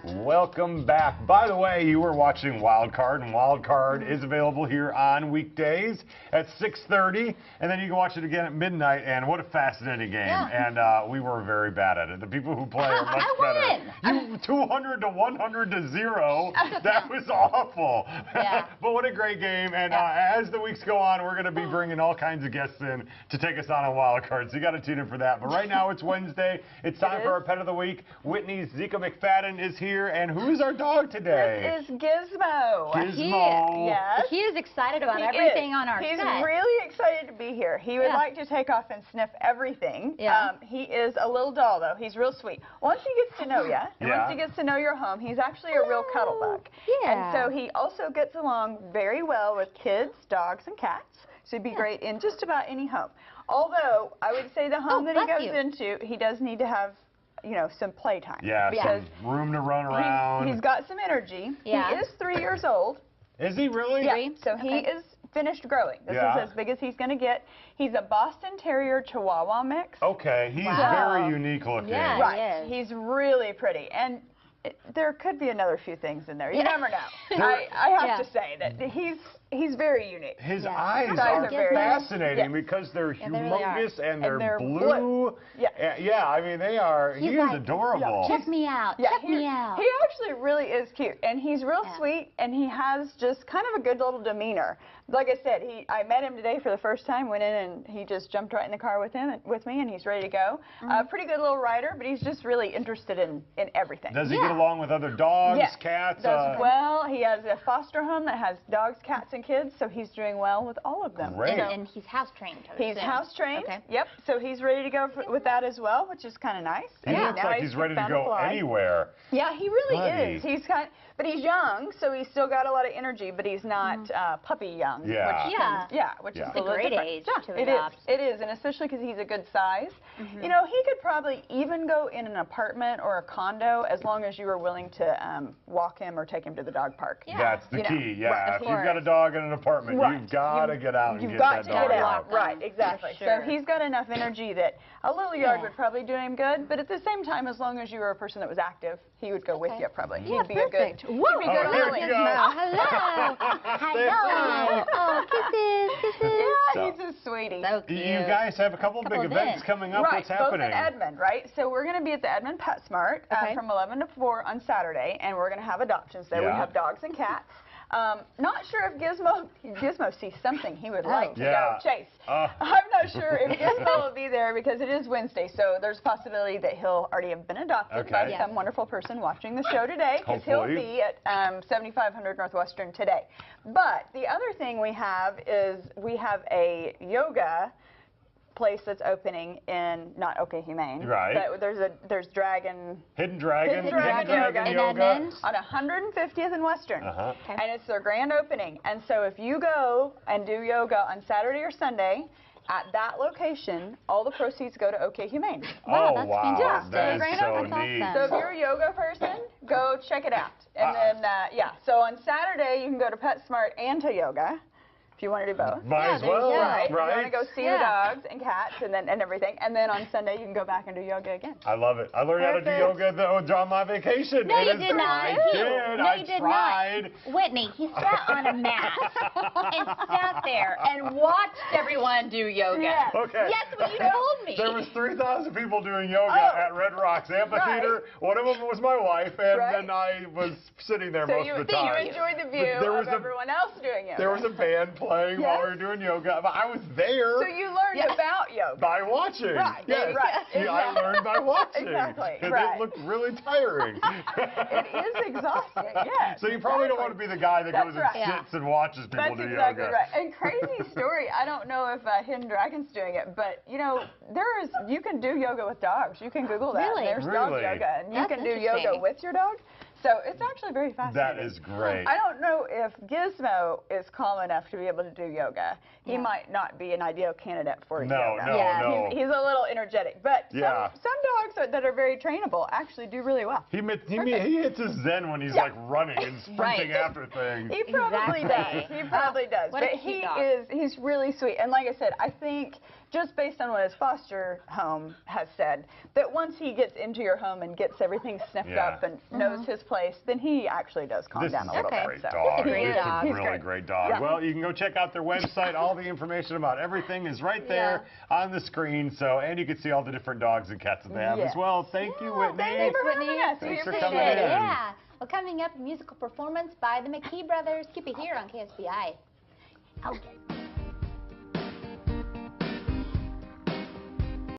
Welcome back. By the way, you were watching Wild Card, and Wild Card is available here on weekdays at 6:30, and then you can watch it again at midnight. And what a fascinating game! Yeah. And we were very bad at it. The people who play are much better. You 200 to 100 to 0. That was awful. Yeah. But what a great game! And as the weeks go on, we're going to be bringing all kinds of guests in to take us on a Wild Card. So you got to tune in for that. But right now it's Wednesday. It's time for our Pet of the Week. Whitney's Zika McFadden is here. And who's our dog today? This is Gizmo. Gizmo. Yes. He is excited about everything on our He's set. really excited to be here. He would like to take off and sniff everything. Yeah. He is a little doll, though. He's real sweet. Once he gets to know you, and once he gets to know your home, he's actually a real cuddle bug. Yeah. And so he also gets along very well with kids, dogs, and cats. So he'd be great in just about any home. Although, I would say the home that he goes into, he does need to have some playtime. Yeah, because some room to run around. He's got some energy. Yeah. He is 3 years old. Is he really? Yeah, so he is finished growing. This is as big as he's going to get. He's a Boston Terrier Chihuahua mix. Okay, he's very unique looking. Yeah. Right, he's really pretty. And there could be another few things in there. You never know. I have to say that he's very unique. His eyes are fascinating because they're humongous and they're blue. Yeah, I mean, they are. He is adorable. Check me out. Check me out. He actually really is cute. And he's real sweet, and he has just kind of a good little demeanor. Like I said, I met him today for the first time, went in, and he just jumped right in the car with me, and he's ready to go. Pretty good little rider, but he's just really interested in everything. Does he get along with other dogs, cats? Does well. He has a foster home that has dogs, cats, and kids, so he's doing well with all of them. Great. And he's house trained. He's house trained. Okay. Yep. So he's ready to go with that as well, which is kind of nice. He looks like he's ready to go anywhere. Yeah, he really is. He's but he's young, so he's still got a lot of energy, but he's not puppy young. Yeah. Which is a great age to adopt. It is, and especially because he's a good size. You know, he could probably even go in an apartment or a condo as long as you were willing to walk him or take him to the dog park. That's the key. Yeah, if you've got a dog in an apartment, you've got to get out and get that dog out. Right, exactly. So he's got enough energy that a little yard would probably do him good, but at the same time, as long as you were a person that was active, he would go with you probably. He'd be a good. Whoa. Here we go. Hello. Hello. Oh, kisses. Yeah, he's a sweetie. So cute. You guys have a couple big events coming up. What's happening? Both at Edmond, right? So we're going to be at the Edmond PetSmart from 11 to 4 on Saturday, and we're going to have adoptions there. We have dogs and cats. Not sure if Gizmo sees something he would like to go chase. I'm not sure if Gizmo will be there because it is Wednesday, so there's a possibility that he'll already have been adopted by some wonderful person watching the show today, because he'll be at 7500 Northwestern today. But the other thing we have is we have a yoga place that's opening in not OK Humane, but there's Hidden Dragon yoga on 150th and Western, and it's their grand opening. And so if you go and do yoga on Saturday or Sunday at that location, all the proceeds go to OK Humane. Wow, that's fantastic. That is so neat. So if you're a yoga person, go check it out. And then so on Saturday you can go to PetSmart and to yoga. If you want to do both. Might as well, right? You want to go see the dogs and cats and everything. And then on Sunday, you can go back and do yoga again. I love it. I learned how to do yoga on my vacation. No, you did not. I did. No, you did tried. not. Whitney, he sat on a mat and sat there and watched everyone do yoga. Yes. Okay. Yes, what you told me. There was 3,000 people doing yoga at Red Rocks Amphitheater. One of them was my wife, and then I was sitting there most of the time. So you enjoyed the view of everyone else doing yoga. There was a band playing while we were doing yoga. But I was there. So you learned about yoga. By watching. Yes. Exactly. I learned by watching. Exactly. And it looked really tiring. It is exhausting, yes. So you probably don't want to be the guy that goes and sits and watches people do yoga. That's exactly right. And crazy story, I don't know if Hidden Dragon's doing it, but you know, you can do yoga with dogs. You can Google that. Really? There's dog yoga, and you can do yoga with your dog. So it's actually very fascinating. That is great. I don't know if Gizmo is calm enough to be able to do yoga. He might not be an ideal candidate for yoga. No. He's a little energetic, but some dogs that are very trainable actually do really well. He hits his zen when he's like running and sprinting after things. He probably does. He probably does. What but a cute dog. he's really sweet. And like I said, I think just based on what his foster home has said, that once he gets into your home and gets everything sniffed up and knows his place, then he actually does calm down a little bit. This is a great dog. He's a great This dog. is a really great dog. Yeah. Well, you can go check out their website. All the information about everything is right there on the screen. So, and you can see all the different dogs and cats that they have as well. Thank you, Whitney. Thanks, Whitney. Thanks for Appreciate coming it. in. Yeah. Well, coming up, a musical performance by the McKee Brothers. Keep it here on KSBI. Okay.